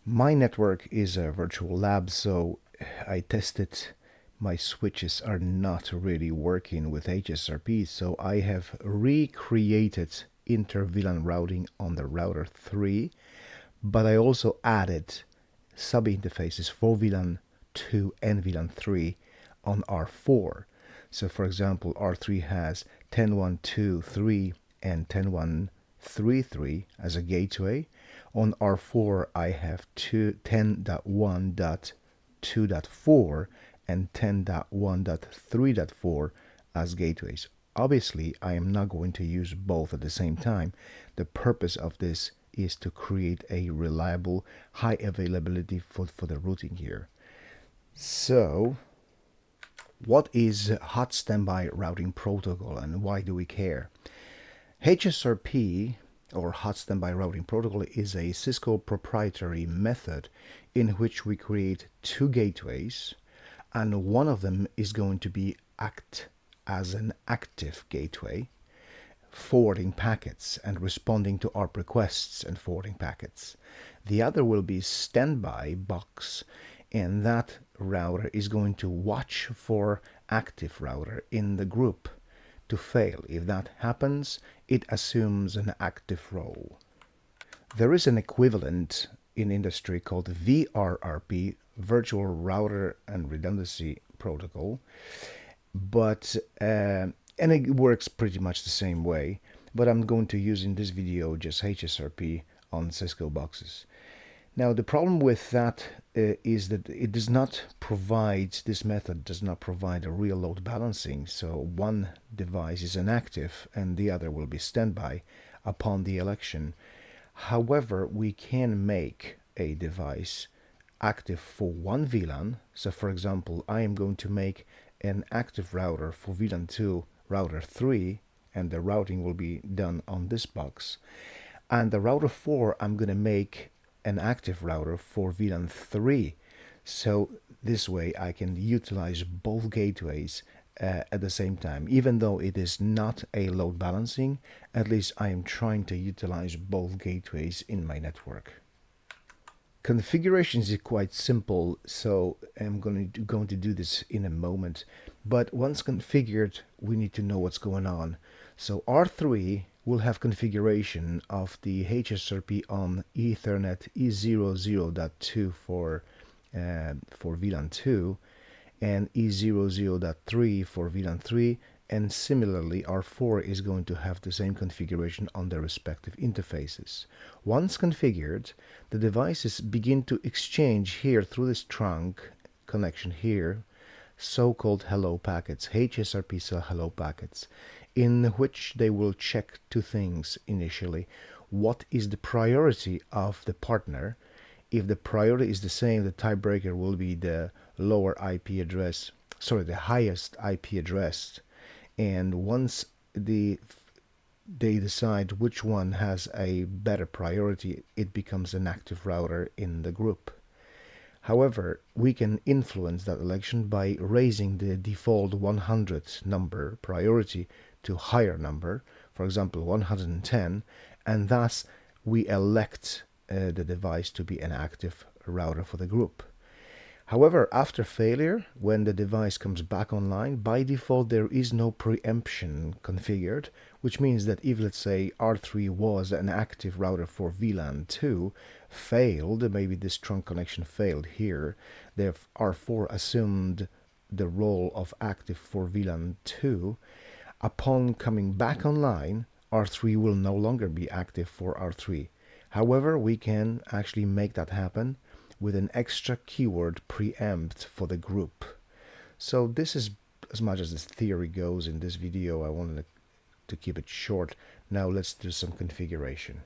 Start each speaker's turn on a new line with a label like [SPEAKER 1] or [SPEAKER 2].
[SPEAKER 1] My network is a virtual lab, so I tested my switches are not really working with HSRP, so I have recreated Inter-Vlan routing on the router 3, but I also added sub-interfaces for VLAN 2 and VLAN 3 on R4. So for example, R3 has 10.1.2.3 and 10.1.3.3 as a gateway. On R4, I have 10.1.2.4 and 10.1.3.4 as gateways. Obviously, I am not going to use both at the same time. The purpose of this is to create a reliable, high availability for the routing here. So, what is hot standby routing protocol and why do we care? HSRP, or hot standby routing protocol, is a Cisco proprietary method in which we create two gateways, and one of them is going to act as an active gateway, forwarding packets and responding to ARP requests and forwarding packets. The other will be standby box, and that router is going to watch for active router in the group to fail. If that happens, it assumes an active role. There is an equivalent in industry called VRRP, Virtual Router and Redundancy Protocol, but and it works pretty much the same way, but I'm going to use in this video just HSRP on Cisco boxes. Now the problem with that is that it does not provide, this method does not provide a real load balancing, so one device is inactive and the other will be standby upon the election. However, we can make a device active for one VLAN. So for example, I am going to make an active router for VLAN 2, router 3, and the routing will be done on this box. And the router 4, I'm going to make an active router for VLAN 3. So this way I can utilize both gateways at the same time. Even though it is not a load balancing, at least I am trying to utilize both gateways in my network. Configuration is quite simple, so I'm going to do this in a moment. But once configured, we need to know what's going on. So R3 will have configuration of the HSRP on Ethernet E00.2 for VLAN 2 and E00.3 for VLAN 3, and similarly R4 is going to have the same configuration on their respective interfaces. Once configured, the devices begin to exchange here through this trunk connection here so-called hello packets, HSRP cell hello packets, in which they will check two things initially. What is the priority of the partner? If the priority is the same, the tiebreaker will be the lower IP address, sorry, the highest IP address. And once they decide which one has a better priority, it becomes an active router in the group. However, we can influence that election by raising the default 100 number priority to higher number, for example 110, and thus we elect the device to be an active router for the group. However, after failure, when the device comes back online, by default there is no preemption configured, which means that if, let's say, R3 was an active router for VLAN 2, failed, maybe this trunk connection failed here, the R4 assumed the role of active for VLAN 2, upon coming back online, R3 will no longer be active for R3. However, we can actually make that happen with an extra keyword preempt for the group. So this is as much as this theory goes in this video. I wanted to keep it short. Now let's do some configuration.